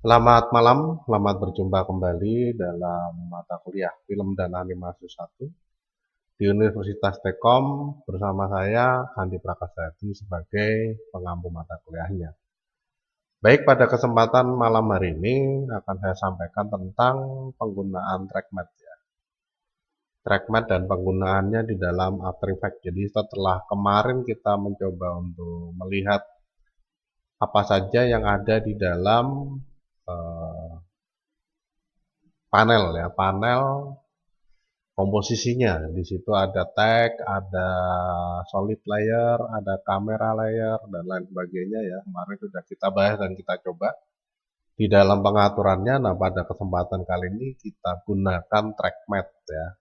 Selamat malam, selamat berjumpa kembali dalam mata kuliah Film dan Animasi 1 di Universitas Telkom bersama saya Andi Prakasadi sebagai pengampu mata kuliahnya. Baik, pada kesempatan malam hari ini akan saya sampaikan tentang penggunaan TrackMatte ya. TrackMatte dan penggunaannya di dalam After Effects. Jadi setelah kemarin kita mencoba untuk melihat apa saja yang ada di dalam eh, panel ya, panel komposisinya. Di situ ada tag, ada solid layer, ada kamera layer, dan lain sebagainya ya. Kemarin sudah kita bahas dan kita coba di dalam pengaturannya. Nah, pada kesempatan kali ini kita gunakan TrackMatte ya.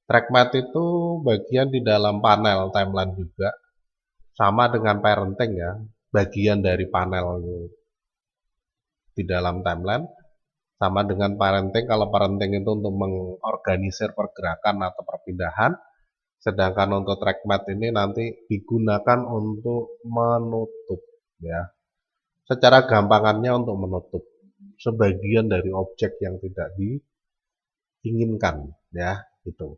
TrackMatte itu bagian di dalam panel timeline juga, sama dengan parenting ya, bagian dari panel di dalam timeline. Sama dengan parenting, kalau parenting itu untuk mengorganisir pergerakan atau perpindahan, sedangkan untuk TrackMatte ini nanti digunakan untuk menutup ya. Secara gampangannya untuk menutup sebagian dari objek yang tidak diinginkan ya, itu.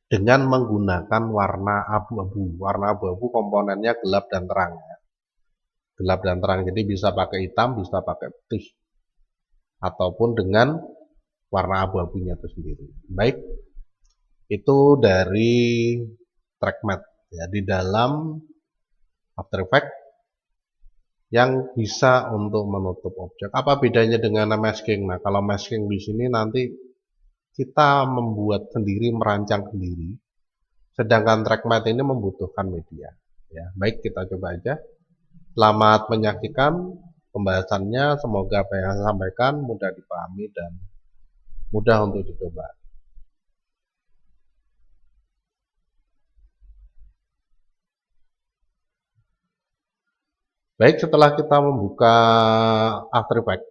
Dengan menggunakan warna abu-abu. Warna abu-abu komponennya gelap dan terang ya. Gelap dan terang, jadi bisa pakai hitam, bisa pakai putih, ataupun dengan warna abu-abunya itu sendiri. Baik, itu dari TrackMatte ya, di dalam After Effects yang bisa untuk menutup objek. Apa bedanya dengan masking? Nah, kalau masking di sini nanti kita membuat sendiri, merancang sendiri. Sedangkan TrackMatte ini membutuhkan media. Ya, baik, kita coba aja. Selamat menyaksikan pembahasannya. Semoga apa yang saya sampaikan mudah dipahami dan mudah untuk dicoba. Baik, setelah kita membuka After Effects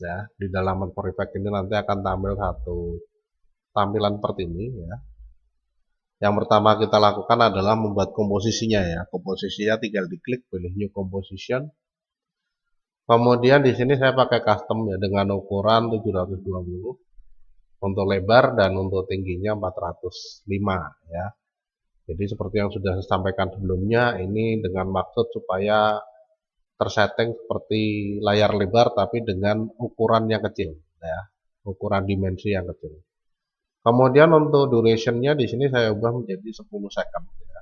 ya, di dalam After Effects ini nanti akan tampil satu tampilan seperti ini ya. Yang pertama kita lakukan adalah membuat komposisinya ya. Komposisinya tinggal diklik, pilih New Composition. Kemudian di sini saya pakai custom ya dengan ukuran 720 untuk lebar dan untuk tingginya 405 ya. Jadi seperti yang sudah saya sampaikan sebelumnya, ini dengan maksud supaya tersetting seperti layar lebar tapi dengan ukuran yang kecil ya, ukuran dimensi yang kecil. Kemudian untuk durationnya di sini saya ubah menjadi 10 second ya,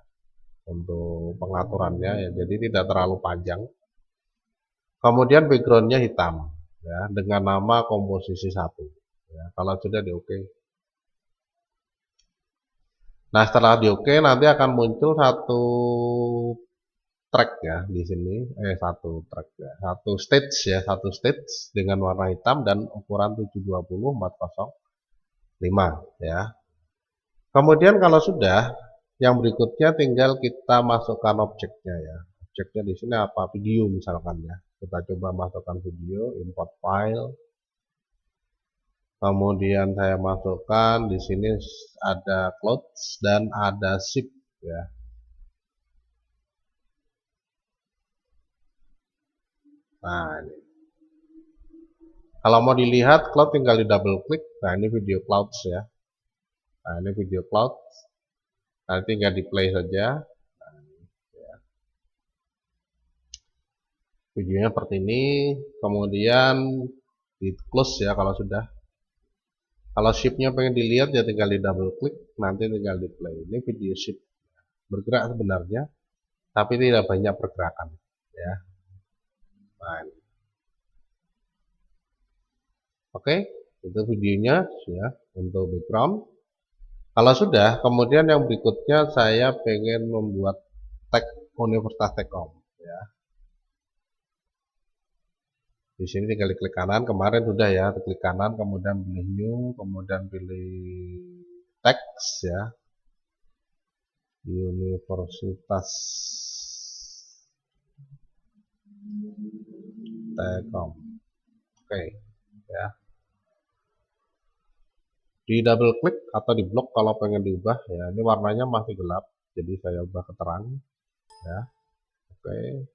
untuk pengaturannya ya, jadi tidak terlalu panjang. Kemudian backgroundnya hitam ya, dengan nama komposisi 1 ya, kalau sudah di oke. Nah, setelah di oke nanti akan muncul satu track ya di sini, satu track ya, satu stage dengan warna hitam dan ukuran 720 405 ya. Kemudian kalau sudah, yang berikutnya tinggal kita masukkan objeknya ya. Objeknya di sini apa? Video misalkan ya. Kita coba masukkan video, import file. Kemudian saya masukkan di sini ada clouds dan ada zip ya. Nah, ini. Kalau mau dilihat cloud tinggal di double klik. Nah, ini video clouds ya. Nah, ini video clouds. Nah, tinggal di play saja. Nah, ya. Videonya seperti ini. Kemudian di close ya kalau sudah. Kalau shipnya pengen dilihat ya tinggal di double klik. Nanti tinggal di play. Ini video ship. Bergerak sebenarnya. Tapi tidak banyak pergerakan. Ya. Nah, ini. Oke. Itu videonya ya. Untuk background. Kalau sudah, kemudian yang berikutnya saya pengen membuat tag Universitas Telkom ya. Di sini tinggal klik kanan, kemarin sudah ya, klik kanan, kemudian pilih new, kemudian pilih teks ya, Universitas Telkom. Oke ya. Di double klik atau di blok kalau pengen diubah ya, ini warnanya masih gelap, jadi saya ubah ke terang ya. Oke.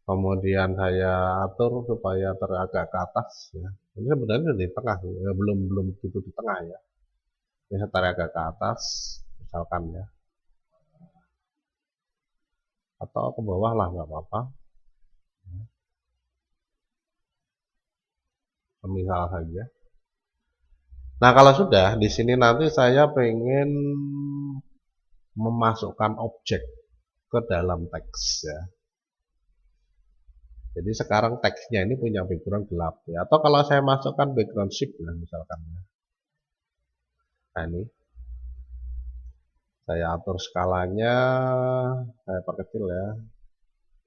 Kemudian saya atur supaya agak ke atas ya. Ini sebenarnya di tengah ya, belum belum gitu di tengah ya. Ini saya tarik agak ke atas misalkan ya, atau ke bawah lah nggak apa-apa. Misal saja. Nah kalau sudah di sini nanti saya pengen memasukkan objek ke dalam teks ya. Jadi sekarang teksnya ini punya background gelap ya. Atau kalau saya masukkan background shift lah misalkan ya. Nah ini saya atur skalanya, saya perkecil ya,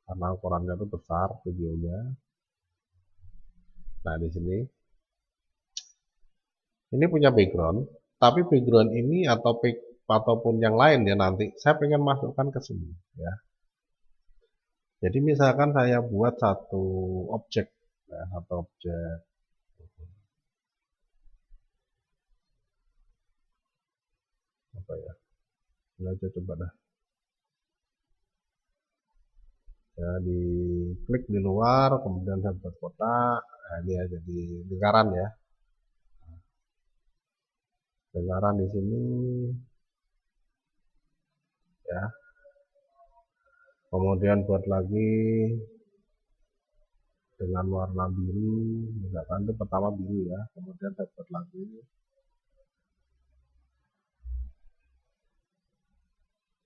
karena ukurannya itu besar videonya. Nah di sini, ini punya background, tapi background ini ataupun yang lain ya nanti saya pengen masukkan ke sini ya. Jadi misalkan saya buat satu objek, ya, satu objek apa ya? Ini aja coba dah. Ya di klik di luar, kemudian saya buat kotak. Nah, ini ya jadi lingkaran ya. Lingkaran di sini ya. Kemudian buat lagi dengan warna biru, misalkan itu pertama biru ya. Kemudian saya buat lagi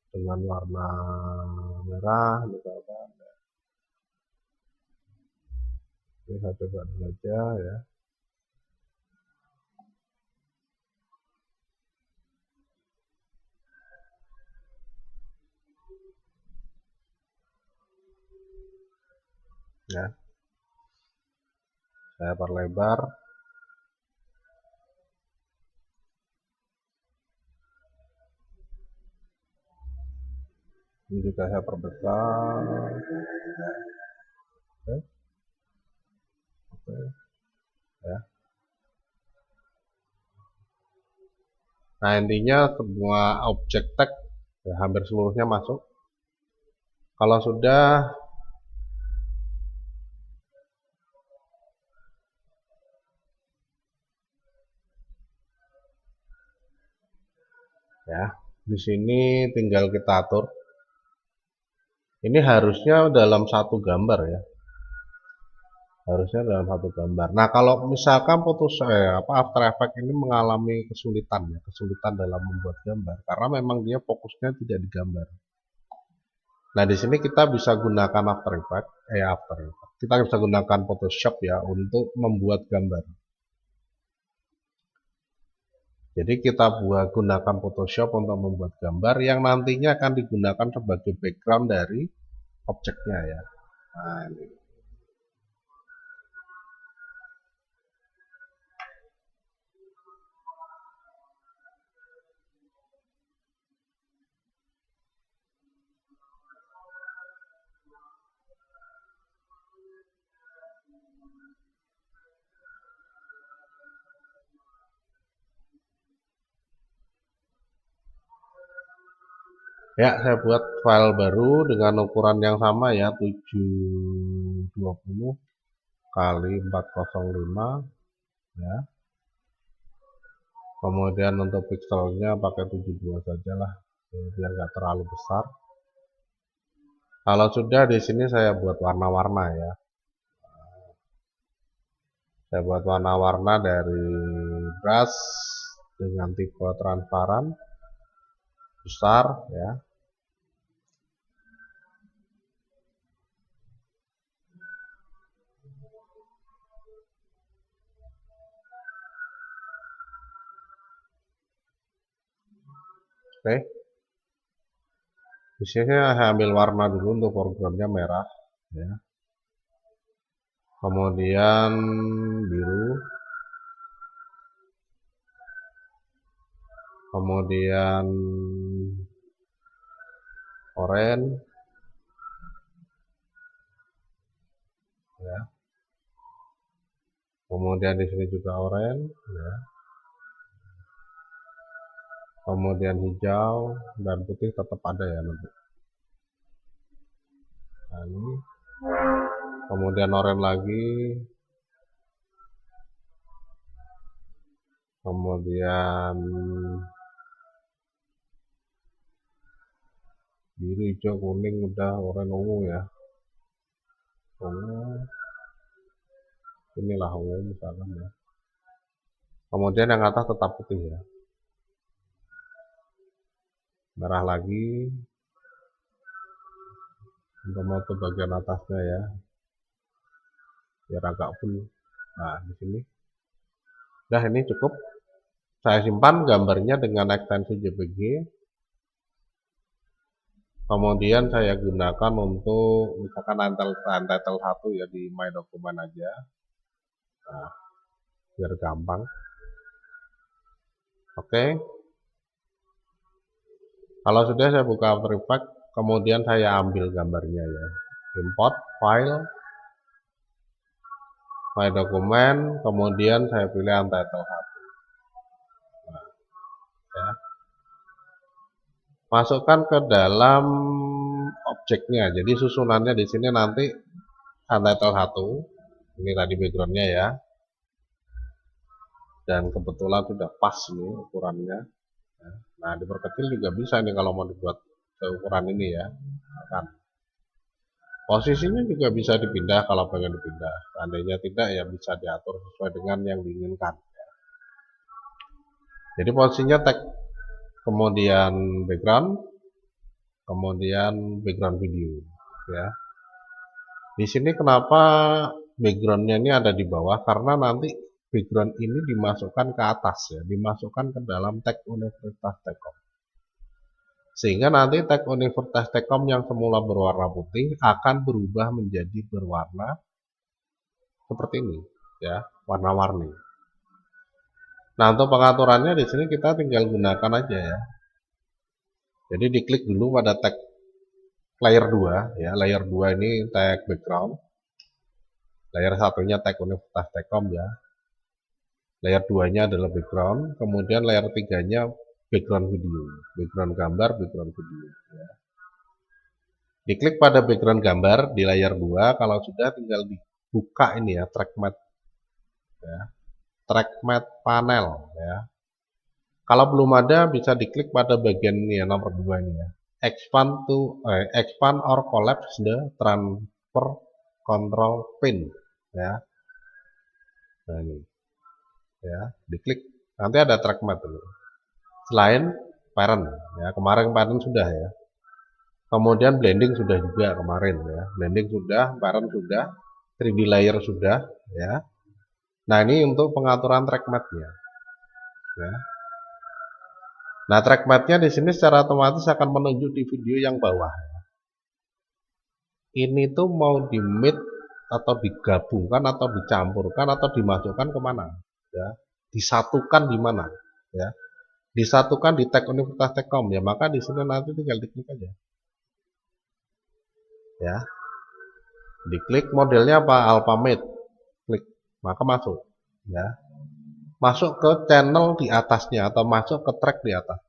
dengan warna merah misalkan. Ini saya coba dulu aja ya. Ya, saya perlebar. Ini juga saya perbesar. Oke, oke, ya. Nah intinya semua objek tag ya, hampir seluruhnya masuk. Kalau sudah ya, di sini tinggal kita atur. Ini harusnya dalam satu gambar ya. Harusnya dalam satu gambar. Nah, kalau misalkan After Effects ini mengalami kesulitan ya, kesulitan dalam membuat gambar karena memang dia fokusnya tidak di gambar. Nah, di sini kita bisa gunakan Kita bisa gunakan Photoshop ya untuk membuat gambar. Jadi kita gunakan Photoshop untuk membuat gambar yang nantinya akan digunakan sebagai background dari objeknya ya. Nah, ini. Ya, saya buat file baru dengan ukuran yang sama ya, 720 kali 405 ya. Kemudian untuk pixelnya pakai 72 saja lah, biar nggak terlalu besar. Kalau sudah di sini saya buat warna-warna ya. Saya buat warna-warna dari brush dengan tipe transparan besar ya. Oke. Di sini saya ambil warna dulu untuk foregroundnya merah ya. Kemudian biru. Kemudian oranye ya. Kemudian di sini juga oranye ya. Kemudian hijau dan putih tetap ada ya nanti. Nah, ini kemudian oranye lagi, kemudian biru, hijau, kuning, udah oranye, ungu ya. Ungu, inilah ungu misalkan ya. Kemudian yang atas tetap putih ya. Merah lagi untuk motif bagian atasnya ya, biar agak full. Nah di sini, nah ini cukup. Saya simpan gambarnya dengan ekstensi JPG. Kemudian saya gunakan untuk misalkan untitled 1 ya di My Document aja. Nah, biar gampang. Oke. Kalau sudah, saya buka After Effects, kemudian saya ambil gambarnya ya. Import file, My Document, kemudian saya pilih untitled 1. Nah, ya. Masukkan ke dalam objeknya. Jadi susunannya di sini nanti untitled 1. Ini tadi backgroundnya ya. Dan kebetulan sudah pas nih ukurannya. Nah, diperkecil juga bisa nih kalau mau dibuat seukuran ini ya. Kan. Posisinya juga bisa dipindah kalau pengen dipindah. Seandainya tidak ya bisa diatur sesuai dengan yang diinginkan. Jadi posisinya tag, kemudian background, kemudian background video ya. Di sini kenapa backgroundnya ini ada di bawah? Karena nanti background ini dimasukkan ke atas ya, dimasukkan ke dalam tag Universitas Telkom. Sehingga nanti tag Universitas Telkom yang semula berwarna putih akan berubah menjadi berwarna seperti ini ya, warna-warni. Nah, untuk pengaturannya di sini kita tinggal gunakan aja ya. Jadi diklik dulu pada tag layer 2 ya, layer 2 ini tag background. Layer satunya tag Universitas Telkom ya. Layer 2-nya adalah background, kemudian layer 3-nya background video, background gambar, background video ya. Diklik pada background gambar di layer 2, kalau sudah tinggal dibuka ini ya, track matte ya. Track matte panel ya. Kalau belum ada bisa diklik pada bagian ini ya, nomor 2 ini ya. Expand or collapse the transfer control pin ya. Nah ini ya, diklik nanti ada track matte dulu. Selain parent ya, kemarin parent sudah ya. Kemudian blending sudah juga kemarin ya. Blending sudah, parent sudah, 3D layer sudah ya. Nah, ini untuk pengaturan track matte-nya ya. Nah, track matte-nya di sini secara otomatis akan menunjuk di video yang bawah. Ini tuh mau di mix atau digabungkan atau dicampurkan atau dimasukkan kemana ya, disatukan di mana ya, disatukan di tag Universitas Telkom ya, maka di sini nanti tinggal diklik aja ya, diklik modelnya apa, Alphamate, klik maka masuk ya, masuk ke channel di atasnya atau masuk ke track di atas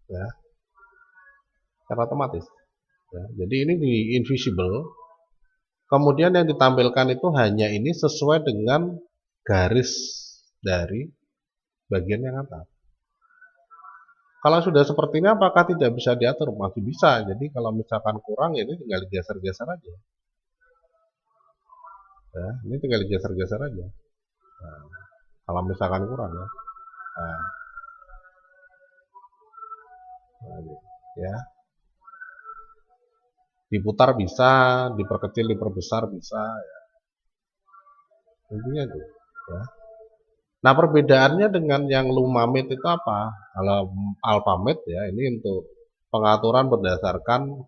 ya, secara otomatis ya. Jadi ini di invisible. Kemudian yang ditampilkan itu hanya ini sesuai dengan garis dari bagian yang atas. Kalau sudah seperti ini apakah tidak bisa diatur? Masih bisa. Jadi kalau misalkan kurang ini tinggal digeser-geser aja. Ya, ini tinggal digeser-geser aja. Nah, kalau misalkan kurang ya. Nah, ya. Diputar bisa, diperkecil, diperbesar bisa ya. Intinya itu ya. Nah, perbedaannya dengan yang Lumamate itu apa? Kalau Alphamate ya, ini untuk pengaturan berdasarkan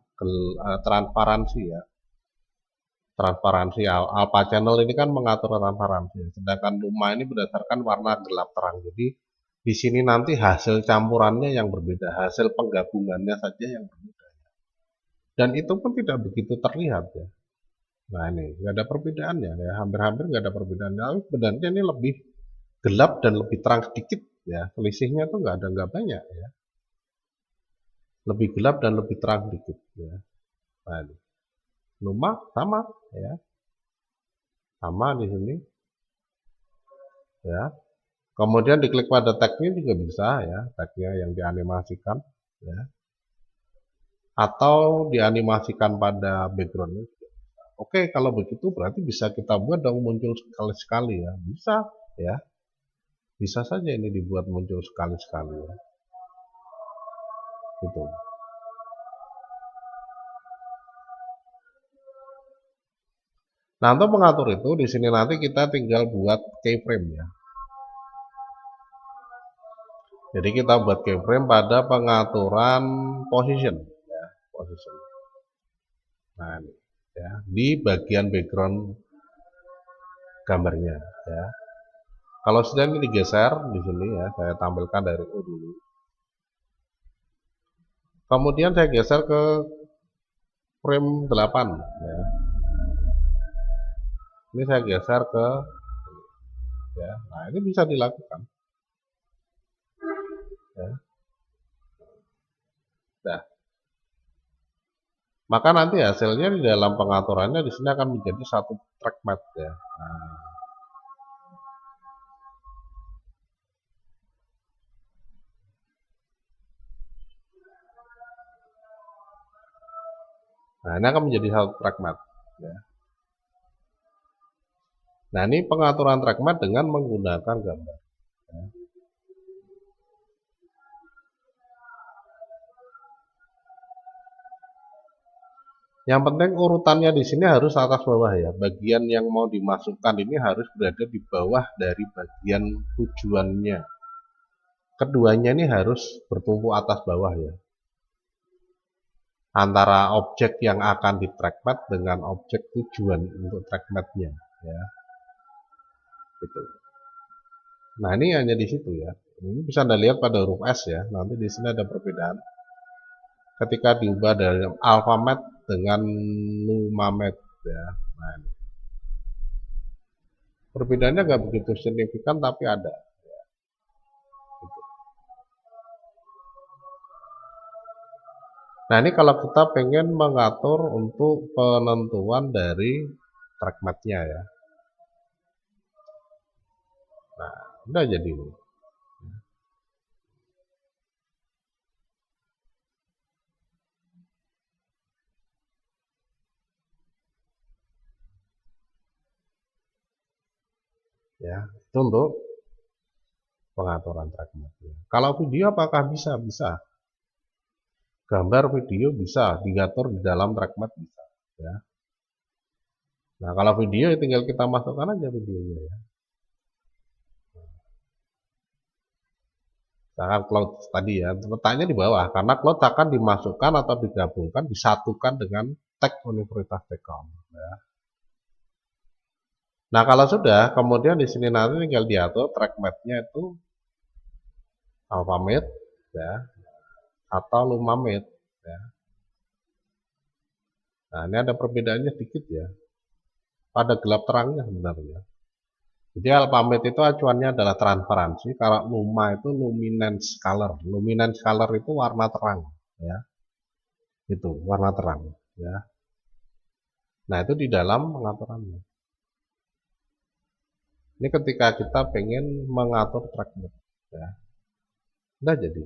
transparansi ya. Transparansi Alpha Channel ini kan mengatur transparansi, sedangkan Luma ini berdasarkan warna gelap terang. Jadi di sini nanti hasil campurannya yang berbeda, hasil penggabungannya saja yang berbeda. Dan itu pun tidak begitu terlihat ya. Nah ini nggak ada perbedaannya ya, hampir-hampir nggak ada perbedaannya. Tapi sebenarnya ini lebih gelap dan lebih terang sedikit ya, selisihnya tuh nggak banyak ya. Lebih gelap dan lebih terang sedikit ya. Nah, ini. Luma sama ya. sama di sini ya. Kemudian diklik pada tagnya juga bisa ya, tagnya yang dianimasikan ya, atau dianimasikan pada backgroundnya. Oke, kalau begitu berarti bisa kita buat dong muncul sekali-sekali ya, bisa ya, bisa saja ini dibuat muncul sekali-sekali ya, gitu. Nah, untuk mengatur itu di sini nanti kita tinggal buat keyframe ya. Jadi kita buat keyframe pada pengaturan position ya, position. Nah, ini ya, di bagian background gambarnya ya. Kalau sudah ini digeser di sini ya, saya tampilkan dari U dulu. Kemudian saya geser ke frame 8 ya. Ini saya geser ke ya. Nah, ini bisa dilakukan ya. Nah, maka nanti hasilnya di dalam pengaturannya di sini akan menjadi satu track matte ya. Nah, ini akan menjadi satu track matte ya. Nah, ini pengaturan track matte dengan menggunakan gambar ya. Yang penting urutannya di sini harus atas bawah ya. Bagian yang mau dimasukkan ini harus berada di bawah dari bagian tujuannya. Keduanya ini harus bertumpu atas bawah ya. Antara objek yang akan di trackpad dengan objek tujuan untuk trackpadnya ya. Gitu. Nah, ini hanya di situ ya. Ini bisa Anda lihat pada huruf S ya. Nanti di sini ada perbedaan. Ketika diubah dari alphabet dengan numamet ya. Nah, ini. Perbedaannya nggak begitu signifikan tapi ada. Ya. Gitu. Nah, ini kalau kita pengen mengatur untuk penentuan dari trackmadnya ya. Nah, udah jadi ini. Ya, itu untuk pengaturan trackmadnya. Kalau video apakah bisa? Bisa. Gambar, video bisa diatur di dalam trackmad bisa. Ya. Nah, kalau video tinggal kita masukkan aja videonya ya. Misalkan cloud tadi ya, letaknya di bawah karena cloud akan dimasukkan atau digabungkan, disatukan dengan tag Universitas Telkom. Ya. Nah, kalau sudah, kemudian di sini nanti tinggal diatur trackmadnya itu alphamate ya, atau lumamate ya. Nah, ini ada perbedaannya sedikit ya. Pada gelap terangnya sebenarnya. Jadi alphamate itu acuannya adalah transparansi, kalau luma itu luminance color. Luminance color itu warna terang ya. Itu warna terang ya. Nah, itu di dalam pengaturannya. Ini ketika kita pengen mengatur trackbed ya. Udah jadi.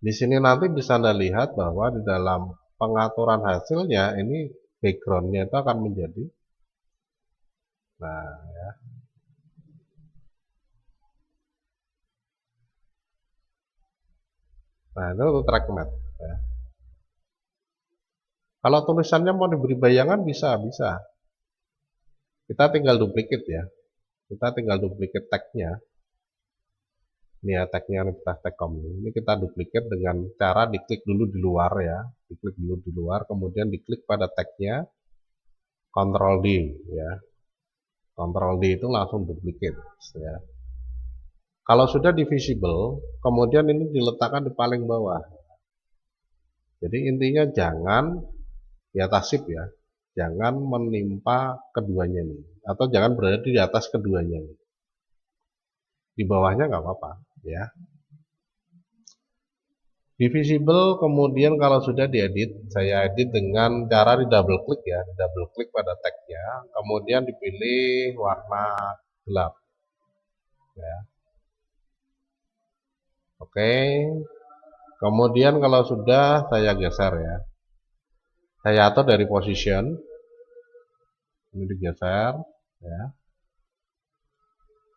Di sini nanti bisa Anda lihat bahwa di dalam pengaturan hasilnya ini backgroundnya itu akan menjadi nah ya. Nah, itu untuk trackbed ya. Kalau tulisannya mau diberi bayangan bisa, bisa. Kita tinggal duplikat ya. Kita tinggal duplikat tagnya. Ini ya tagnya Universitas Telkom. Ini kita duplikat dengan cara diklik dulu di luar ya. Diklik dulu di luar, kemudian diklik pada tagnya, Ctrl D ya. Ctrl D itu langsung duplikat ya. Kalau sudah divisible, kemudian ini diletakkan di paling bawah. Jadi intinya jangan di atas shift ya. Jangan menimpa keduanya nih. Atau jangan berada di atas keduanya nih. Di bawahnya nggak apa-apa ya. Divisible, kemudian kalau sudah diedit, saya edit dengan cara di double klik ya, double klik pada tagnya, kemudian dipilih warna gelap ya. Oke, kemudian kalau sudah saya geser ya, saya atur dari position, ini digeser ya,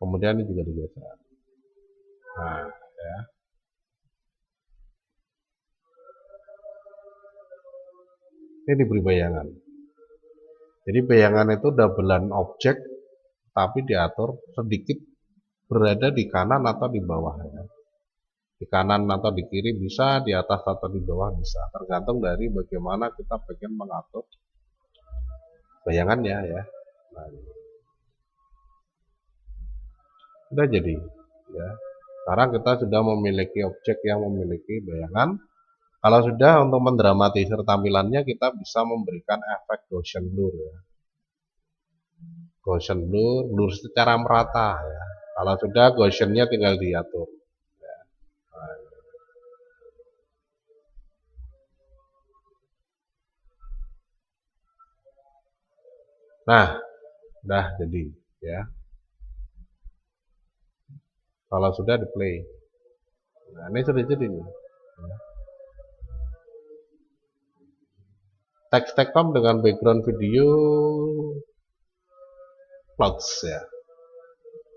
kemudian ini juga digeser. Nah ya, ini diberi bayangan. Jadi bayangan itu doublean objek, tapi diatur sedikit berada di kanan atau di bawah ya. Di kanan atau di kiri bisa, di atas atau di bawah bisa, tergantung dari bagaimana kita pengen mengatur bayangannya ya. Nah, sudah jadi ya. Sekarang kita sudah memiliki objek yang memiliki bayangan. Kalau sudah, untuk mendramatisir tampilannya kita bisa memberikan efek Gaussian blur ya. Gaussian blur, blur secara merata ya. Kalau sudah, Gaussian-nya tinggal diatur ya. Nah, udah jadi ya. Kalau sudah di play. Nah, ini sudah jadi nih. Ya. Teks Tektom dengan background video clouds ya.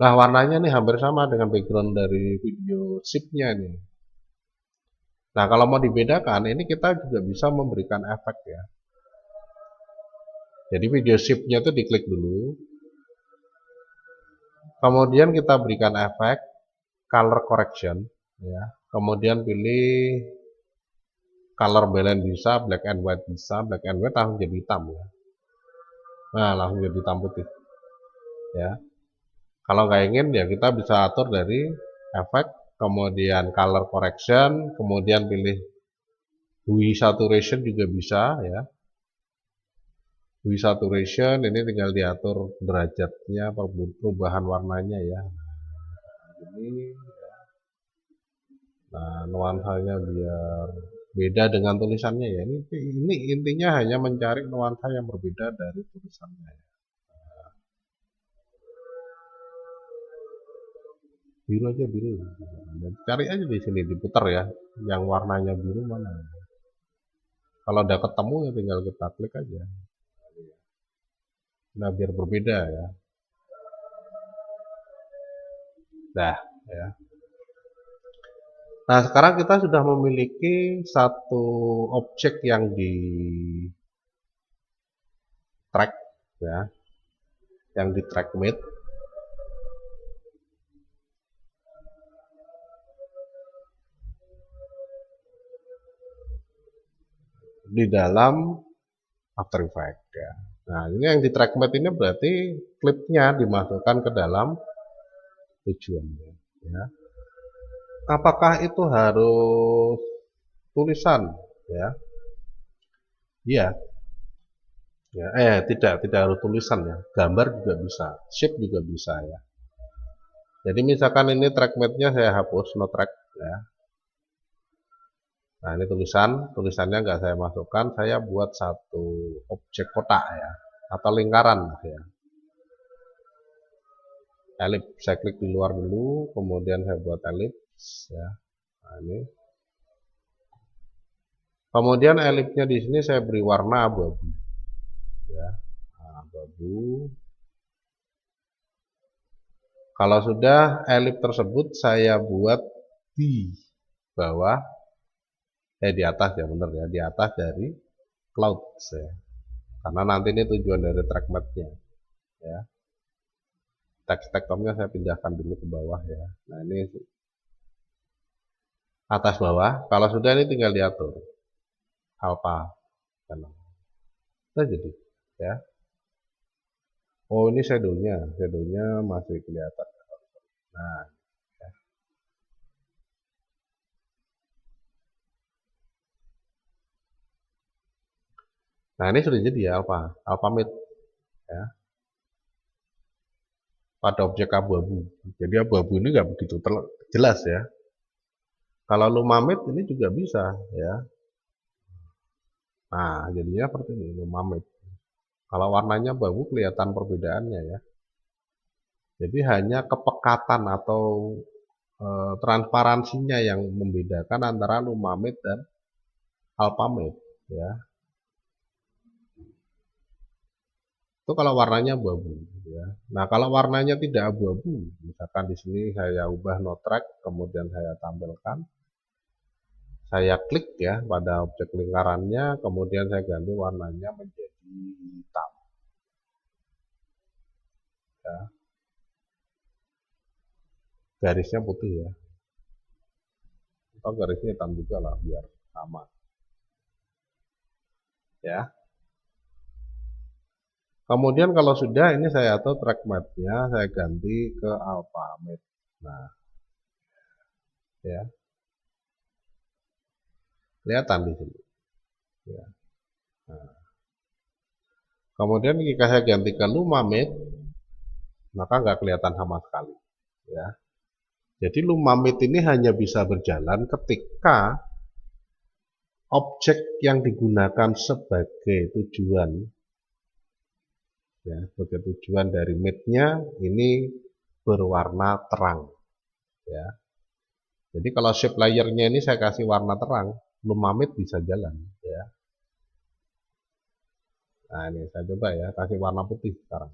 Nah, warnanya nih hampir sama dengan background dari video SIP-nya nih. Nah, kalau mau dibedakan, ini kita juga bisa memberikan efek ya. Jadi video SIP-nya itu diklik dulu. Kemudian kita berikan efek color correction ya. Kemudian pilih color balance bisa, black and white bisa, black and white langsung jadi hitam ya. Nah, langsung jadi hitam putih ya. Kalau nggak ingin ya kita bisa atur dari efek, kemudian color correction, kemudian pilih hue saturation juga bisa ya. Hue saturation ini tinggal diatur derajatnya, perubahan warnanya ya. Ini nah, nuansanya biar beda dengan tulisannya ya. Ini intinya hanya mencari nuansa yang berbeda dari tulisannya ya. Biru aja biru. Cari aja di sini, diputar ya. Yang warnanya biru mana. Kalau udah ketemu ya tinggal kita klik aja. Nah, biar berbeda ya. Dah ya. Nah, sekarang kita sudah memiliki satu objek yang di track ya, yang di track mate. Di dalam After Effects ya. Nah, ini yang di track mate ini berarti klipnya dimasukkan ke dalam tujuannya ya. Apakah itu harus tulisan ya? Iya. Ya, tidak harus tulisan ya. Gambar juga bisa, shape juga bisa ya. Jadi misalkan ini track mate-nya saya hapus, no track ya. Nah, ini tulisannya nggak saya masukkan, saya buat satu objek kotak ya, atau lingkaran ya. Ellipse, saya klik di luar dulu, kemudian saya buat ellipse ya. Nah, ini. Kemudian ellipse-nya di sini saya beri warna abu-abu ya. Nah, abu-abu. Kalau sudah, ellipse tersebut saya buat di bawah, di atas ya, benar ya, di atas dari clouds ya. Karena nanti ini tujuan dari track mate-nya ya. Teks tektomnya saya pindahkan dulu ke bawah ya. Nah, ini atas bawah. Kalau sudah, ini tinggal diatur alpha channel. Nah, jadi ya. Oh, ini shadownya masih kelihatan. Nah, ya. Nah, ini sudah jadi ya alpha mid ya. Pada objek abu-abu. Jadi abu-abu ini nggak begitu jelas ya. Kalau Lumamid ini juga bisa ya. Nah, jadinya seperti ini Lumamid. Kalau warnanya abu kelihatan perbedaannya ya. Jadi hanya kepekatan atau transparansinya yang membedakan antara Lumamid dan Alphamid ya. Itu kalau warnanya abu-abu ya. Nah, kalau warnanya tidak abu-abu, misalkan di sini saya ubah no track, kemudian saya tampilkan, saya klik ya pada objek lingkarannya, kemudian saya ganti warnanya menjadi hitam ya. Garisnya putih ya, atau garisnya hitam juga lah biar sama ya. Kemudian kalau sudah ini saya atur track map-nya, saya ganti ke Alphamid. Nah, ya, kelihatan di sini. Ya. Nah, kemudian jika saya ganti ke Lumamid, maka nggak kelihatan sama sekali. Ya. Jadi Lumamid ini hanya bisa berjalan ketika objek yang digunakan sebagai tujuan, ya, sebagai tujuan dari mid-nya ini berwarna terang. Ya. Jadi kalau shape layer-nya ini saya kasih warna terang, Lumamid bisa jalan. Ya. Nah ini saya coba ya, kasih warna putih sekarang.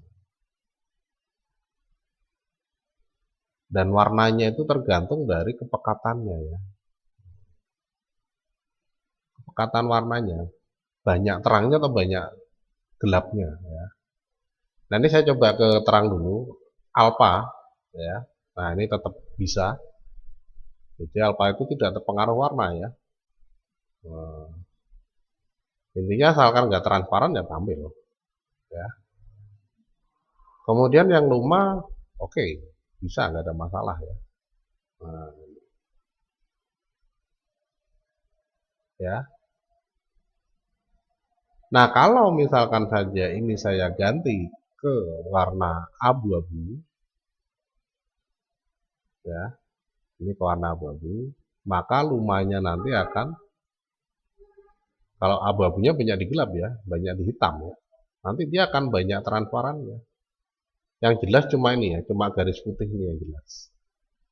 Dan warnanya itu tergantung dari kepekatannya ya. Kepekatan warnanya, banyak terangnya atau banyak gelapnya ya. Nah ini saya coba ke terang dulu, alpha ya. Nah ini tetap bisa. Jadi alpha itu tidak terpengaruh warna ya. Nah, intinya asalkan nggak transparan ya tampil ya. Kemudian yang luma, oke, bisa nggak ada masalah ya. Nah, ya. Nah, kalau misalkan saja ini saya ganti ke warna abu-abu, ya, ini ke warna abu-abu, maka lumanya nanti akan, kalau abu-abunya banyak di gelap ya, banyak di hitam ya, nanti dia akan banyak transparannya. Yang jelas cuma ini ya, cuma garis putih ini yang jelas.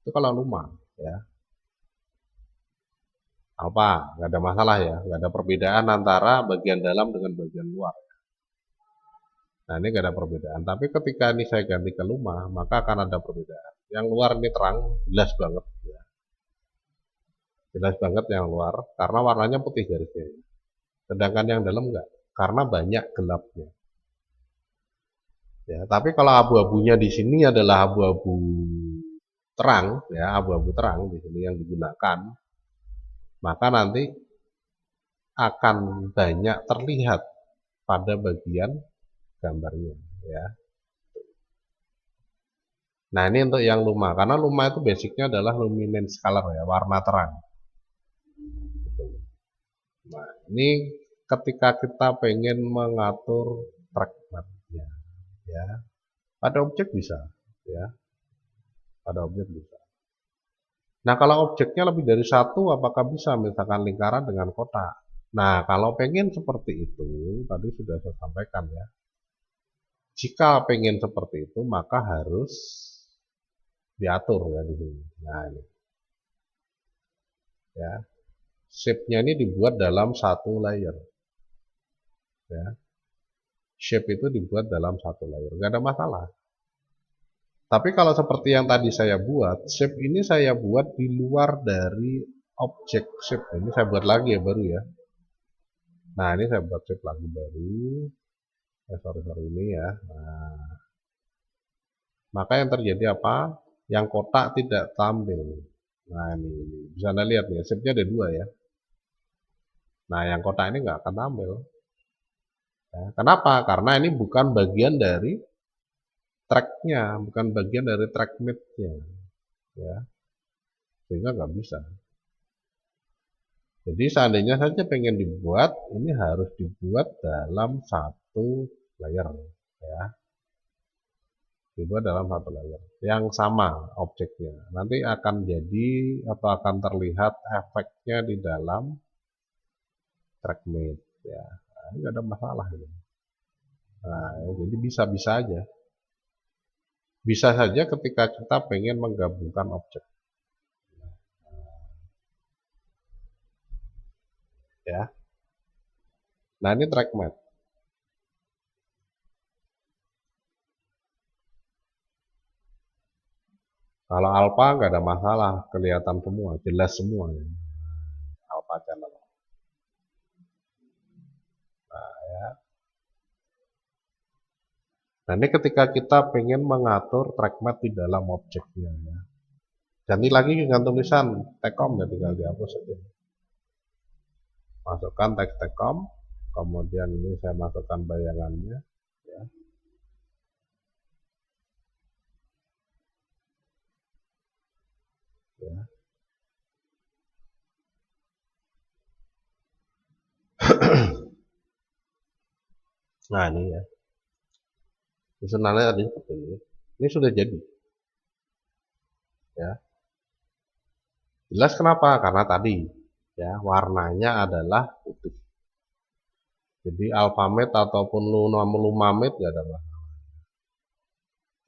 Itu kalau luma, ya. Apa? Nggak ada masalah ya, nggak ada perbedaan antara bagian dalam dengan bagian luar. Nah ini gak ada perbedaan. Tapi ketika ini saya ganti ke luma, maka akan ada perbedaan. Yang luar ini terang, jelas banget. Ya. Jelas banget yang luar, karena warnanya putih garisnya. Sedangkan yang dalam enggak, karena banyak gelapnya. Ya, tapi kalau abu-abunya di sini adalah abu-abu terang, ya abu-abu terang di sini yang digunakan, maka nanti akan banyak terlihat pada bagian gambarnya. Ya. Nah ini untuk yang luma, karena luma itu basicnya adalah luminance color ya, warna terang. Nah ini ketika kita pengen mengatur track mapnya, ya pada objek bisa, ya pada objek bisa. Nah kalau objeknya lebih dari satu, apakah bisa misalkan lingkaran dengan kotak? Nah kalau pengen seperti itu, tadi sudah saya sampaikan ya. Jika pengen seperti itu, maka harus diatur ya di sini. Nah ini, ya. Shape-nya ini dibuat dalam satu layer. Ya. Shape itu dibuat dalam satu layer, nggak ada masalah. Tapi kalau seperti yang tadi saya buat, shape ini saya buat di luar dari objek shape. Ini saya buat lagi ya baru ya. Nah ini saya buat shape lagi baru. Sorry ini ya. Nah, maka yang terjadi apa? Yang kotak tidak tampil. Nah ini bisa Anda lihat nih, shape-nya ada dua ya. Nah yang kotak ini nggak akan tampil. Ya, kenapa? Karena ini bukan bagian dari tracknya, bukan bagian dari track mid-nya, ya, sehingga nggak bisa. Jadi seandainya saja pengen dibuat, ini harus dibuat dalam satu layer, ya. dibuat dalam satu layer yang sama objeknya. Nanti akan jadi atau akan terlihat efeknya di dalam TrackMate ya. Nah, ini nggak ada masalah ini. Nah, jadi bisa-bisa aja. Bisa saja ketika kita pengen menggabungkan objek. Ya. Nah, ini TrackMate. Kalau alpha nggak ada masalah, kelihatan semua, jelas semua. Ya. Alpha channel. Nah, ya. Nah, ini ketika kita pengen mengatur TrackMate di dalam objeknya. Ya. Dan ini lagi dengan tulisan Tecom ya, tinggal dihapus saja. Masukkan teks Tecom, kemudian ini saya masukkan bayangannya. Ya. Ya. Nah, ini ya. Misalnya tadi seperti ini. Ini sudah jadi. Ya. Jelas kenapa? Karena tadi ya warnanya adalah putih. Jadi alphamate ataupun lumamate nggak ada masalah.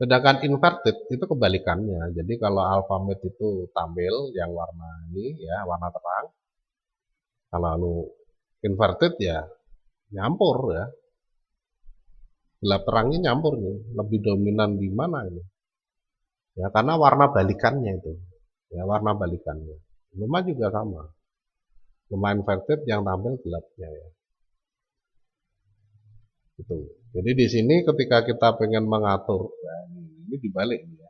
Sedangkan inverted itu kebalikannya. Jadi kalau alphamate itu tampil yang warna ini ya warna terang. Kalau inverted ya nyampur ya. Gelap terangnya nyampur nih. Lebih dominan di mana ini? Ya karena warna balikannya itu. Ya warna balikannya. Luma juga sama. Luma inverted yang tampil gelapnya ya. Gitu. Jadi di sini ketika kita pengen mengatur, nah ini dibalik ya.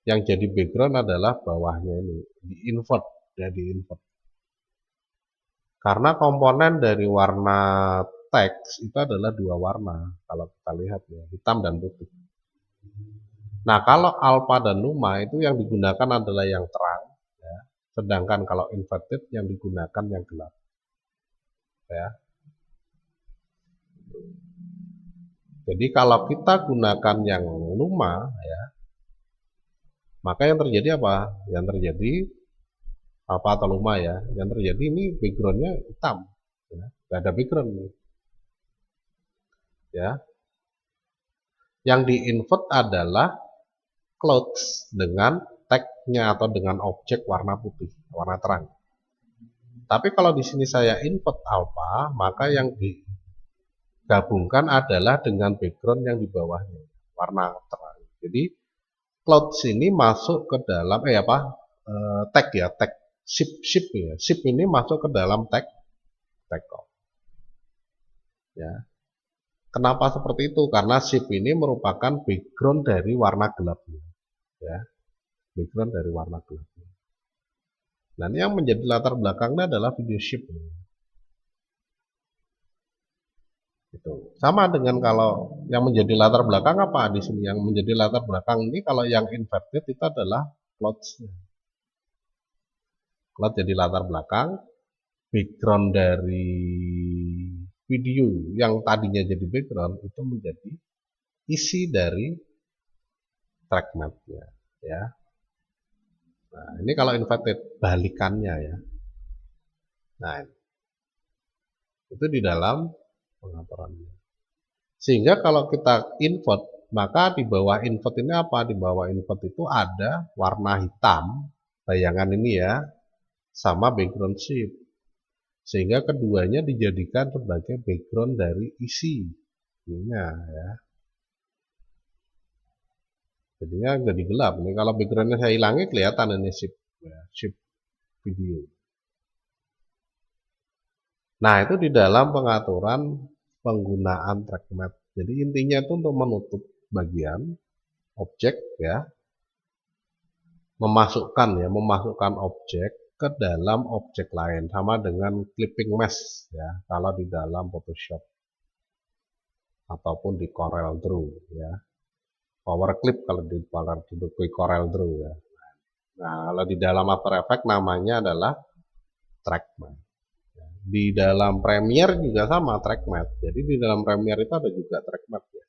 Yang jadi background adalah bawahnya ini, di invert ya, di invert. Karena komponen dari warna teks itu adalah dua warna, kalau kita lihat ya, hitam dan putih. Nah, kalau alpha dan luma itu yang digunakan adalah yang terang, ya. Sedangkan kalau inverted yang digunakan yang gelap, ya. Jadi kalau kita gunakan yang luma, ya, maka yang terjadi apa? Yang terjadi alpha atau luma ya, yang terjadi ini backgroundnya hitam, ya. Gak ada background, ya. Yang di invert adalah clouds dengan tagnya atau dengan objek warna putih, warna terang. Tapi kalau di sini saya invert alpha, maka yang digabungkan adalah dengan background yang di bawahnya, warna terang. Jadi clouds ini masuk ke dalam tag ya, tag ship ya. Ship ini masuk ke dalam tag ya. Kenapa seperti itu? Karena ship ini merupakan background dari warna gelapnya, ya. Background dari warna gelapnya. Nah, ini yang menjadi latar belakangnya adalah video ship. Itu sama dengan kalau yang menjadi latar belakang apa di sini? Yang menjadi latar belakang ini kalau yang inverted itu adalah clouds-nya. Cloud jadi latar belakang, background dari video yang tadinya jadi background itu menjadi isi dari track map-nya, ya. Nah, ini kalau inverted balikannya ya. Nah, itu di dalam pengaturannya. Sehingga kalau kita invert, maka di bawah invert ini apa? Di bawah invert itu ada warna hitam, bayangan ini ya, sama background shape. Sehingga keduanya dijadikan sebagai background dari isi. Ininya ya. Jadinya jadi gelap. Ini kalau backgroundnya saya hilangi kelihatan ini shape, ya, shape video. Nah, itu di dalam pengaturan penggunaan track map. Jadi intinya itu untuk menutup bagian objek ya, memasukkan objek ke dalam objek lain sama dengan clipping mesh ya, kalau di dalam Photoshop ataupun di Corel Draw ya. Power clip kalau di Corel Draw ya. Nah, kalau di dalam After Effects namanya adalah track map. Di dalam Premiere juga sama track map. Jadi di dalam Premiere itu ada juga track map ya.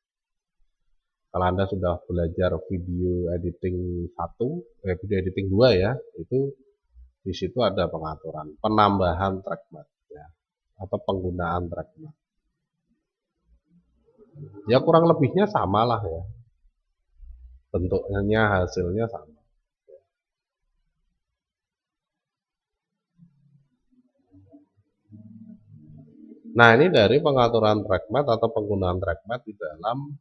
Kalau Anda sudah belajar video editing 1, video editing 2 ya, itu di situ ada pengaturan penambahan track matte ya, atau penggunaan track matte. Ya kurang lebihnya sama lah ya. Bentuknya, hasilnya sama. Nah, ini dari pengaturan track matte atau penggunaan track matte di dalam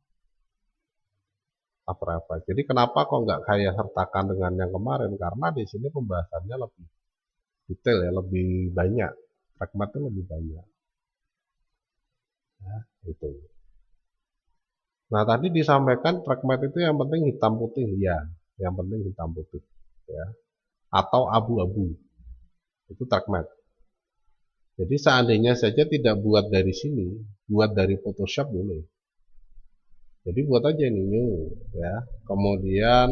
After Effects. Jadi kenapa kok nggak kayak sertakan dengan yang kemarin? Karena di sini pembahasannya lebih detail ya, lebih banyak. Track matte itu lebih banyak. Ya, itu. Nah, tadi disampaikan track matte itu yang penting hitam putih ya, yang penting hitam putih ya, atau abu-abu. Itu track matte. Jadi seandainya saja tidak buat dari sini, buat dari Photoshop boleh. Jadi buat aja ini new ya. Kemudian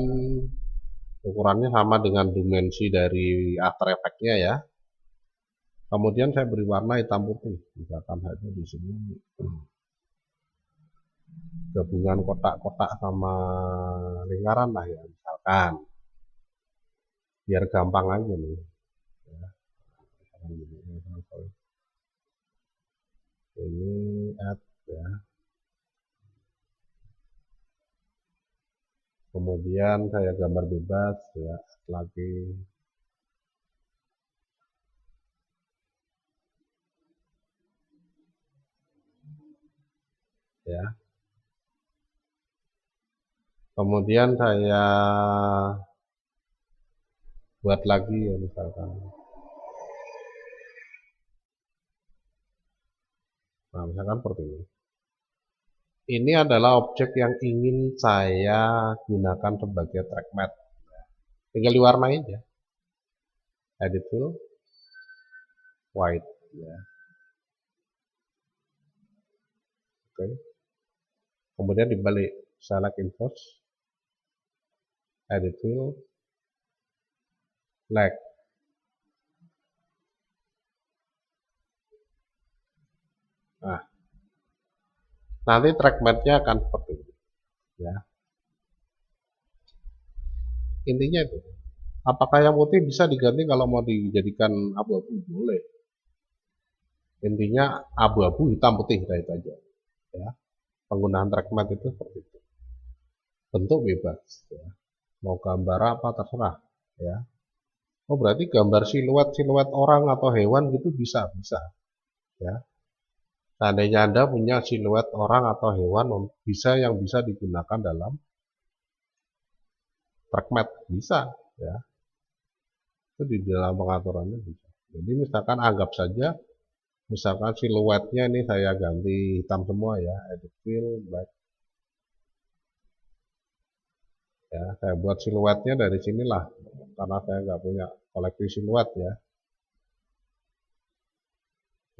ukurannya sama dengan dimensi dari After Effects-nya ya. Kemudian saya beri warna hitam putih, misalkan hanya di sini gabungan kotak-kotak sama lingkaran lah ya, misalkan biar gampang aja nih. Ya. Ini add ya. Kemudian saya gambar bebas ya, lagi ya. Kemudian saya buat lagi ya, misalkan. Nah, misalkan seperti ini. Ini adalah objek yang ingin saya gunakan sebagai track matte. Tinggal diwarnai aja. Edit tool, white ya. Oke. Kemudian dibalik, select inverse, edit tool, black. Nah, nanti track matte-nya akan seperti ini ya. Intinya itu. Apakah yang putih bisa diganti kalau mau dijadikan abu-abu? Boleh. Intinya abu-abu, hitam, putih, itu aja ya. Penggunaan track matte itu seperti itu. Bentuk bebas ya. Mau gambar apa terserah ya. Oh, berarti gambar siluet orang atau hewan gitu bisa ya. Seandainya Anda punya siluet orang atau hewan yang bisa digunakan dalam track matte, bisa ya. Itu di dalam pengaturannya bisa. Jadi misalkan anggap saja misalkan siluetnya ini saya ganti hitam semua ya, edit fill, black. Ya, saya buat siluetnya dari sinilah, karena saya nggak punya koleksi siluet ya.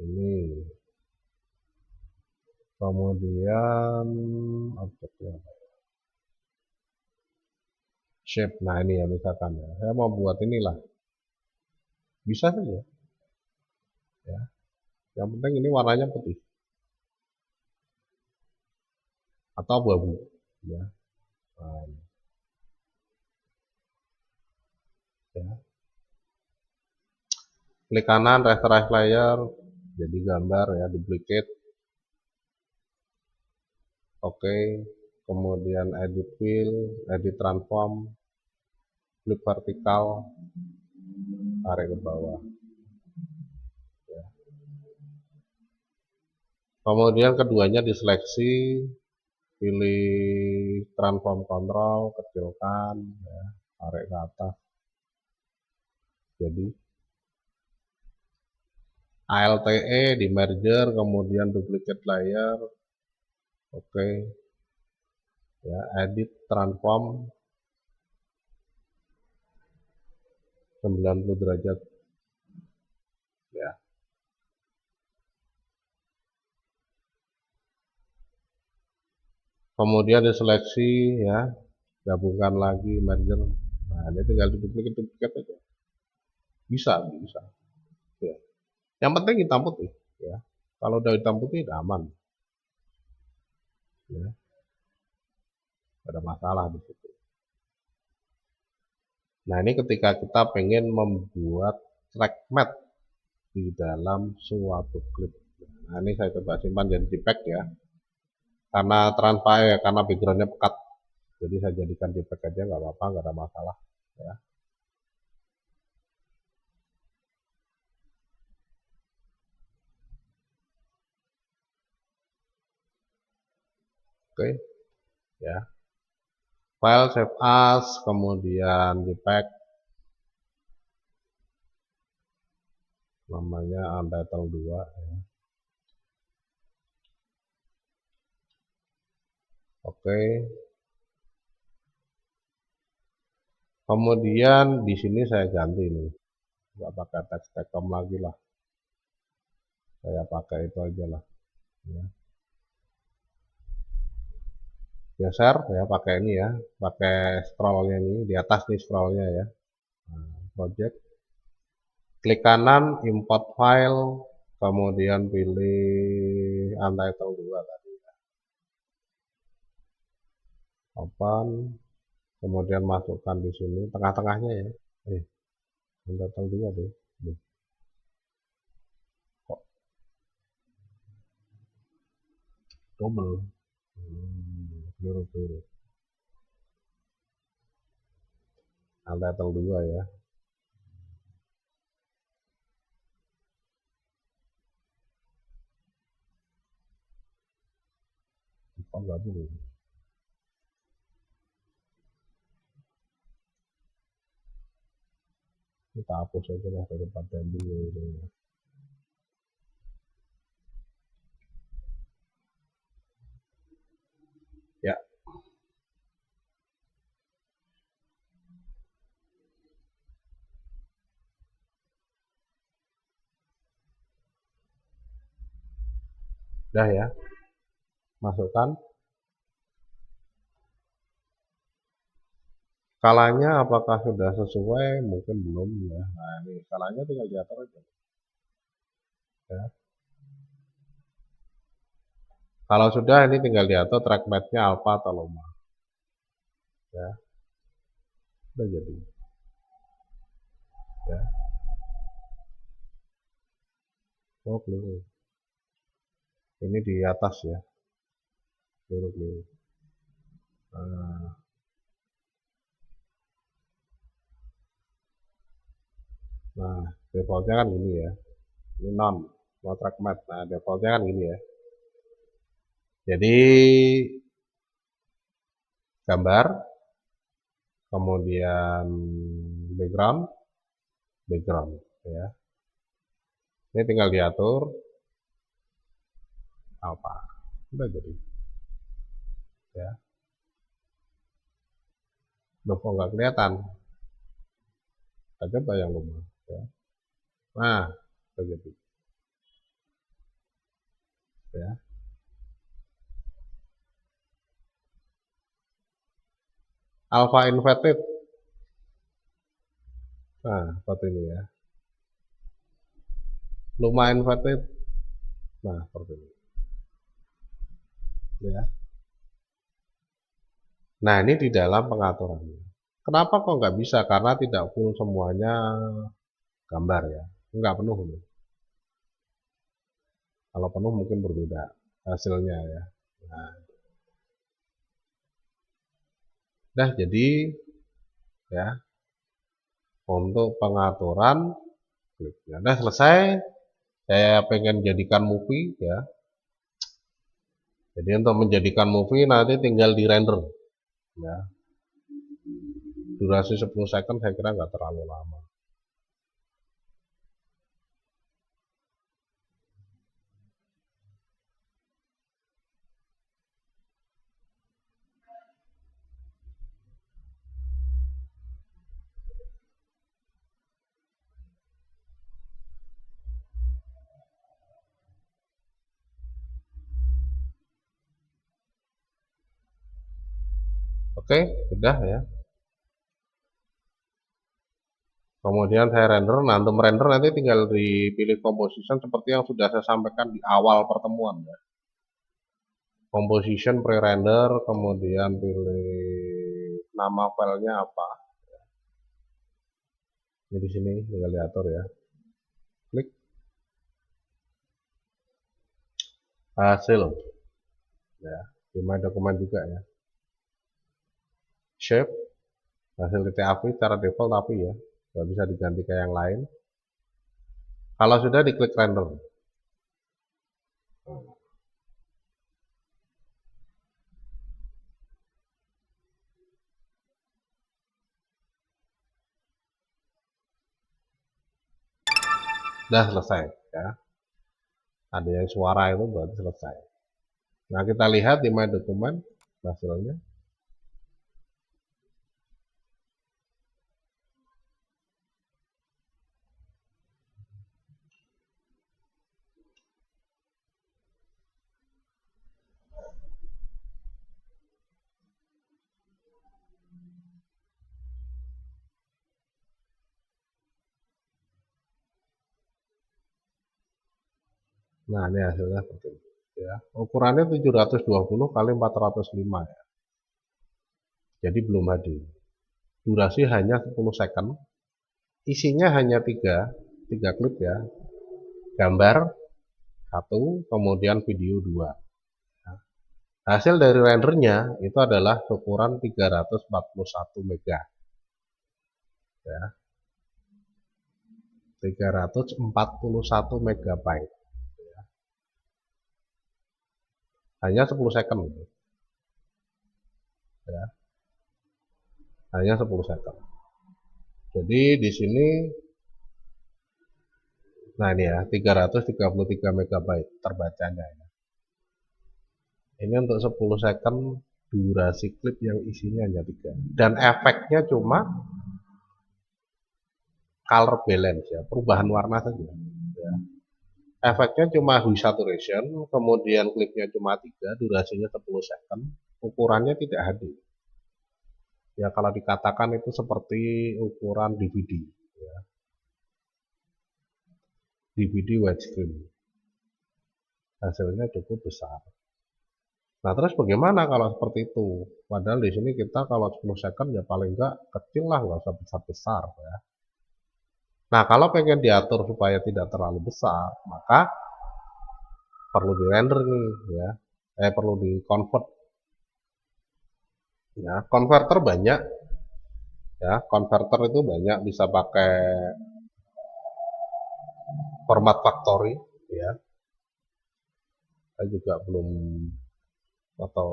Ini. Kemudian objeknya shape. Nah, ini ya misalkan ya, saya mau buat inilah. Bisa saja ya. Yang penting ini warnanya putih atau abu-abu ya. Nah, ya. Klik kanan rasterize layer, jadi gambar ya, duplicate. Oke. Kemudian edit fill, edit transform, flip vertikal, tarik ke bawah ya. Kemudian keduanya diseleksi, pilih transform control, kecilkan ya, tarik ke atas. Jadi ALTE di merger, kemudian duplicate layer. Oke. Ya, edit transform 90 derajat ya. Kemudian diseleksi ya, gabungkan lagi merger. Nah, ini tinggal duplicate aja. Bisa ya. Yang penting hitam putih ya. Kalau udah hitam putih udah aman ya. ada masalah di situ. Nah, ini ketika kita pengen membuat track mat di dalam suatu klip. Nah, ini saya coba simpan jadi JPEG ya. Karena transparan ya, karena backgroundnya pekat. Jadi saya jadikan JPEG aja, nggak apa-apa, nggak ada masalah. Ya. Oke, ya. File save as, kemudian JPEG, namanya Untitled 2 ya. Oke. Kemudian di sini saya ganti nih, nggak pakai teks tekom lagi lah, saya pakai itu aja lah. Ya. Geser ya, pakai ini ya, pakai scrollnya ini di atas nih scrollnya ya. Nah, project, klik kanan, import file, kemudian pilih Untitled 2 tadi. Open, kemudian masukkan di sini tengah-tengahnya ya. Untitled 2 deh. Kok double? Keliru. Untitled 2 ya. Kok nggak boleh? Kita hapus aja lah daripada dulu ini. Ya. Udah ya. Masukkan. Skalanya apakah sudah sesuai? Mungkin belum ya. Nah, ini skalanya tinggal diatur aja. Ya. Kalau sudah, ini tinggal diatur track match-nya alpha atau loma. Ya. Udah jadi. Ya. Oh, keliru. Ini di atas ya. Keliru. Nah, defaultnya kan gini ya. Ini non, no track match. Nah, defaultnya kan gini ya. Jadi gambar, kemudian background ya. Ini tinggal diatur apa, udah jadi ya. Loh, kok nggak kelihatan? Kita coba yang lumah ya. Nah, udah jadi ya. Alpha inverted. Nah, seperti ini ya. Luma inverted. Nah, seperti ini ya. Nah, ini di dalam pengaturan. Kenapa kok nggak bisa? Karena tidak full semuanya gambar ya. Nggak penuh ini. Kalau penuh mungkin berbeda hasilnya ya. Nah, udah jadi ya untuk pengaturan klipnya. Udah selesai. Saya pengen jadikan movie ya. Jadi untuk menjadikan movie nanti tinggal di render ya. Durasi 10 second saya kira nggak terlalu lama. Oke, sudah ya. Kemudian saya render. Nah, untuk merender nanti tinggal dipilih composition seperti yang sudah saya sampaikan di awal pertemuan ya. composition pre-render, kemudian pilih nama filenya apa. Ini di sini tinggal diatur ya. Klik hasil ya, di My Document juga ya. Shape hasil titik api secara default api ya, nggak bisa diganti ke yang lain. Kalau sudah diklik render. Sudah selesai ya. Ada yang suara itu berarti selesai. Nah, kita lihat di My Document hasilnya. Nah, ini hasilnya seperti ini ya. Ukurannya 720 kali 405 ya. Jadi belum hadir. Durasi hanya 10 second. Isinya hanya 3 klip ya. Gambar 1, kemudian video 2. Nah, hasil dari rendernya itu adalah ukuran 341 mega. Ya. 341 megabyte. Ya. Hanya 10 second. Ya. Hanya 10 second. Jadi di sini nah ini ya 333 megabyte terbacanya ya. Ini untuk 10 second durasi klip yang isinya hanya 3 dan efeknya cuma color balance ya, perubahan warna saja ya. Efeknya cuma hue saturation, kemudian klipnya cuma 3, durasinya 10 second, ukurannya tidak HD. Ya kalau dikatakan itu seperti ukuran DVD ya. DVD widescreen. Hasilnya cukup besar. Nah, terus bagaimana kalau seperti itu? Padahal di sini kita kalau 10 second ya paling enggak kecil lah, nggak usah besar-besar ya. Nah, kalau pengen diatur supaya tidak terlalu besar, maka perlu di render nih ya. Perlu di convert. Ya, converter banyak. Ya, converter itu banyak, bisa pakai format factory ya. Saya juga belum atau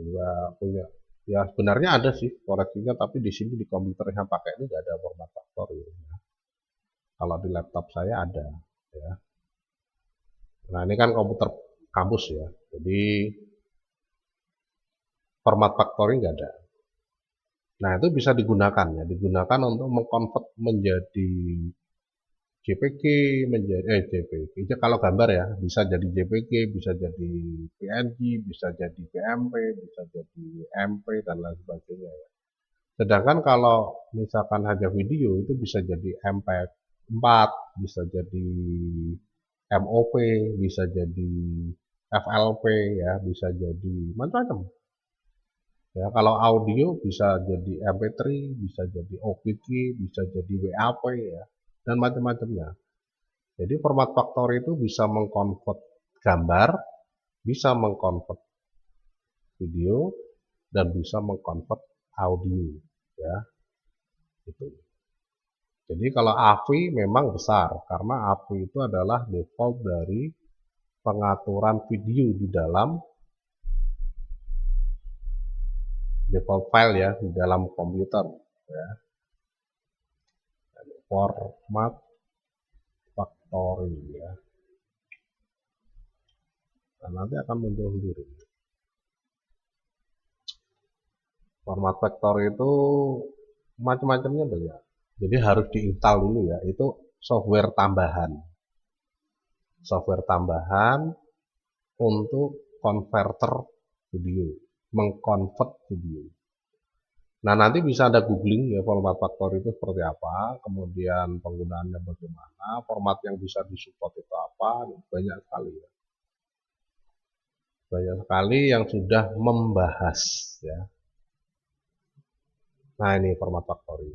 nggak punya. Ya sebenarnya ada sih koreksinya, tapi di sini di komputer yang pakai ini nggak ada format factory. Ya. Kalau di laptop saya ada. Ya. Nah ini kan komputer kampus ya, jadi format factory nggak ada. Nah itu bisa digunakan ya, digunakan untuk mengkonvert menjadi JPG, menjadi JPG. Kalau gambar ya bisa jadi JPG, bisa jadi PNG, bisa jadi PMP, bisa jadi MP dan lain sebagainya ya. Sedangkan kalau misalkan hanya video itu bisa jadi MP4, bisa jadi MOV, bisa jadi FLP ya, bisa jadi macam-macam. Ya, kalau audio bisa jadi MP3, bisa jadi OGG, bisa jadi WAV ya, dan macam-macamnya. Jadi format factory itu bisa mengkonvert gambar, bisa mengkonvert video, dan bisa mengkonvert audio ya. Itu. Jadi kalau AVI memang besar karena AVI itu adalah default dari pengaturan video di dalam default file ya di dalam komputer ya. Format factory ya. Dan nanti akan muncul sendiri. Format factory itu macam-macamnya banyak. Jadi harus diinstal dulu ya. Itu software tambahan. Software tambahan untuk converter video, mengconvert video. Nah, nanti bisa ada googling ya format factory itu seperti apa, kemudian penggunaannya bagaimana, format yang bisa disupport itu apa, banyak sekali ya. Banyak sekali yang sudah membahas ya. Nah, ini format factory.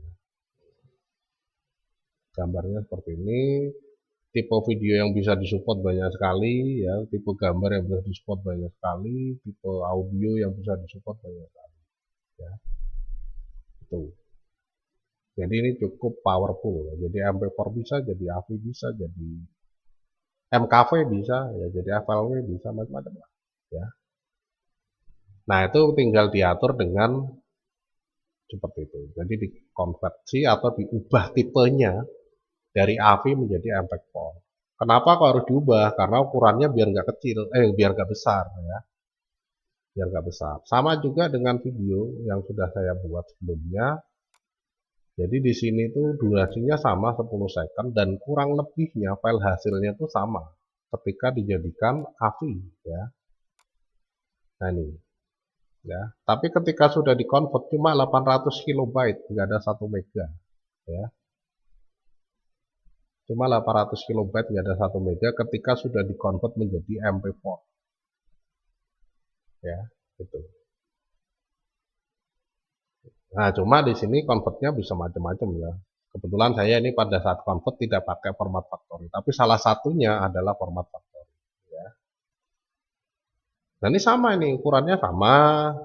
Gambarnya seperti ini. Tipe video yang bisa disupport banyak sekali ya, tipe gambar yang bisa disupport banyak sekali, tipe audio yang bisa disupport banyak sekali ya. Itu. Jadi ini cukup powerful. Jadi MP4 bisa, jadi AV bisa, jadi MKV bisa, ya jadi FLV bisa, macam-macam lah ya. Nah, itu tinggal diatur dengan seperti itu. Jadi dikonversi atau diubah tipenya dari AV menjadi MP4. Kenapa kok harus diubah? Karena ukurannya biar nggak kecil, biar nggak besar ya, biar nggak besar. Sama juga dengan video yang sudah saya buat sebelumnya. Jadi di sini tuh durasinya sama 10 second dan kurang lebihnya file hasilnya tuh sama ketika dijadikan AV ya. Nah ini ya. Tapi ketika sudah dikonvert cuma 800 kilobyte, nggak ada 1 mega ya. Cuma 800 kilobyte nggak ada 1 mega ketika sudah dikonvert menjadi MP4 ya, gitu. Nah, cuma di sini convertnya bisa macam-macam ya. Kebetulan saya ini pada saat convert tidak pakai format factory, tapi salah satunya adalah format factory ya. Nah, ini sama, ini ukurannya sama,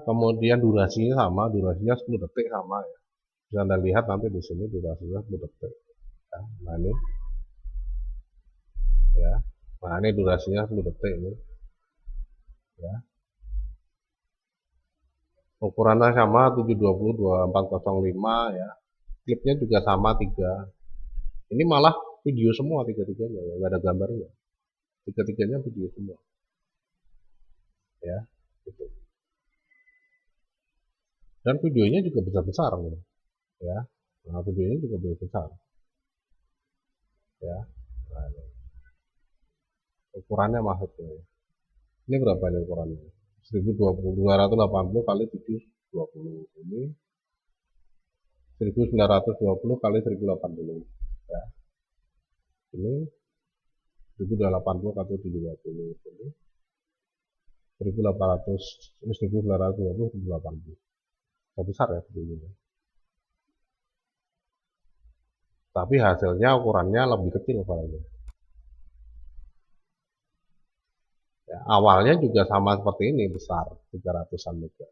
kemudian durasinya 10 detik sama ya. Bisa Anda lihat nanti di sini durasinya 10 detik ya. Nah, ini ya. Nah, ini durasinya 10 detik ini ya. Ukurannya sama 720 2405 ya. Klipnya juga sama 3. Ini malah video semua tiga-tiganya ya, nggak ada gambarnya. Tiga-tiganya video semua ya, gitu. Dan videonya juga besar-besar ya. Nah, videonya juga besar ya. Nah, ukurannya maksudnya. Ini berapa ini ukurannya? 1280 kali 720 ini 1920 kali 1080 ya. Ini 1080 kali 720 ini 1800 ini 1920 1080. Besar ya videonya. Tapi hasilnya ukurannya lebih kecil filenya. Ya, awalnya juga sama seperti ini, besar 300-an mega.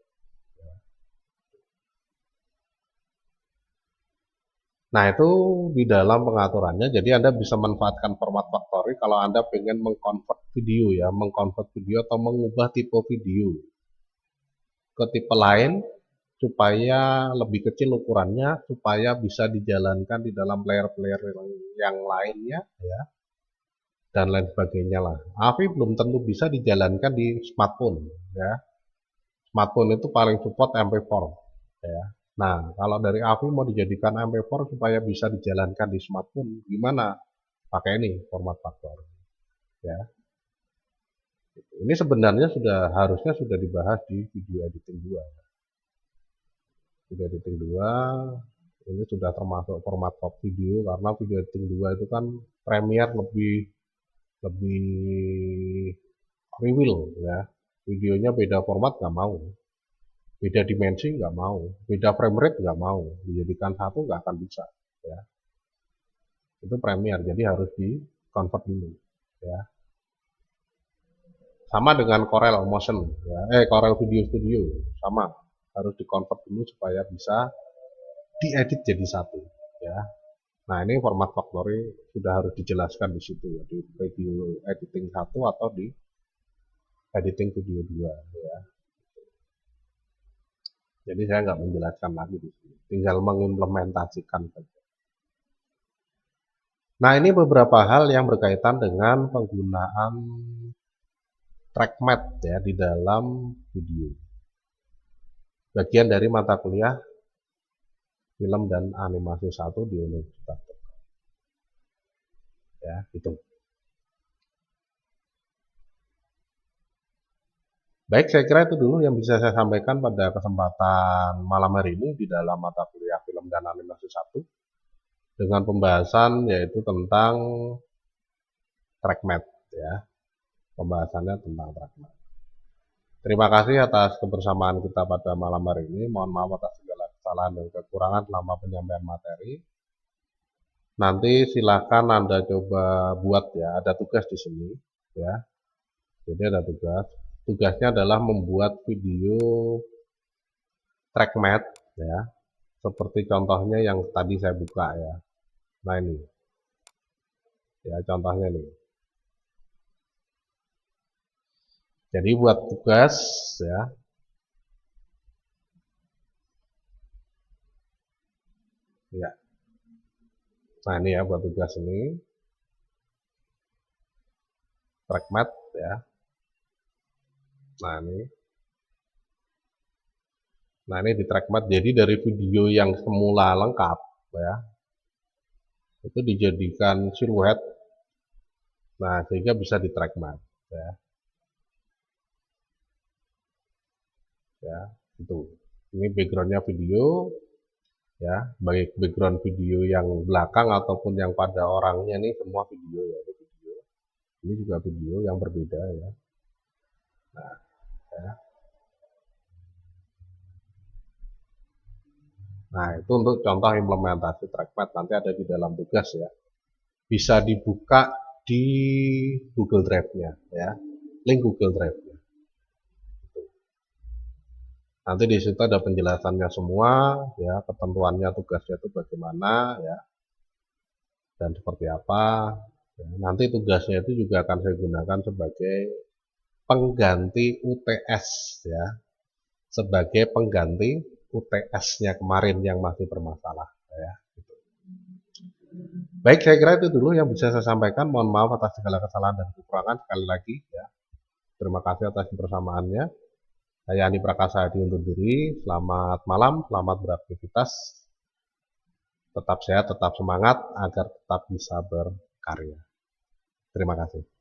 Nah, itu di dalam pengaturannya, jadi Anda bisa manfaatkan format factory kalau Anda pengen mengkonvert video ya, mengkonvert video atau mengubah tipe video ke tipe lain supaya lebih kecil ukurannya, supaya bisa dijalankan di dalam player-player yang lainnya ya, dan lain sebagainya lah. AVI belum tentu bisa dijalankan di smartphone ya. Smartphone itu paling support MP4 ya. Nah, kalau dari AVI mau dijadikan MP4 supaya bisa dijalankan di smartphone, gimana? Pakai ini format factor ya. Ini sebenarnya harusnya sudah dibahas di video editing 2. Video editing 2 ini sudah termasuk format top video karena video editing 2 itu kan Premiere lebih lebih real ya. Videonya beda format nggak mau, beda dimensi nggak mau, beda frame rate nggak mau, dijadikan satu nggak akan bisa ya. Itu Premiere, jadi harus di convert dulu ya. Sama dengan Corel Motion ya, Corel Video Studio sama, harus di convert dulu supaya bisa diedit jadi satu ya. Nah, ini format factory sudah harus dijelaskan di situ ya, di video editing 1 atau di editing video 2 ya. Jadi saya nggak menjelaskan lagi di sini, tinggal mengimplementasikan saja. Nah, ini beberapa hal yang berkaitan dengan penggunaan track matte ya di dalam video. Bagian dari mata kuliah film dan animasi 1 di Universitas ya, gitu. Baik, saya kira itu dulu yang bisa saya sampaikan pada kesempatan malam hari ini di dalam mata kuliah film dan animasi 1 dengan pembahasan yaitu tentang track matte ya. Pembahasannya tentang track matte. Terima kasih atas kebersamaan kita pada malam hari ini. Mohon maaf atas segala kesalahan dan kekurangan selama penyampaian materi. Nanti silakan Anda coba buat ya, ada tugas di sini ya. Jadi ada tugas. Tugasnya adalah membuat video track mat ya. Seperti contohnya yang tadi saya buka ya. Nah ini. Ya, contohnya nih. Jadi buat tugas ya. Ya. Nah, ini ya buat tugas ini. Track mat ya. Nah, ini. Nah, ini di track mat. Jadi dari video yang semula lengkap ya. Itu dijadikan siluet. Nah, sehingga bisa di track mat ya. Ya, itu. Ini backgroundnya video ya, baik background video yang belakang ataupun yang pada orangnya nih semua video ya, ini video. Ini juga video yang berbeda ya. Nah, ya. Nah, itu untuk contoh implementasi trackpad nanti ada di dalam tugas ya. Bisa dibuka di Google Drive-nya ya. Link Google Drive-nya. Nanti di situ ada penjelasannya semua ya, ketentuannya tugasnya itu bagaimana ya. Dan seperti apa. Ya, nanti tugasnya itu juga akan saya gunakan sebagai pengganti UTS ya. Sebagai pengganti UTS-nya kemarin yang masih bermasalah ya. Baik, saya kira itu dulu yang bisa saya sampaikan. Mohon maaf atas segala kesalahan dan kekurangan sekali lagi ya. Terima kasih atas kebersamaannya. Saya Andi Prakasa Hadi undur diri. Selamat malam, selamat beraktivitas. Tetap sehat, tetap semangat agar tetap bisa berkarya. Terima kasih.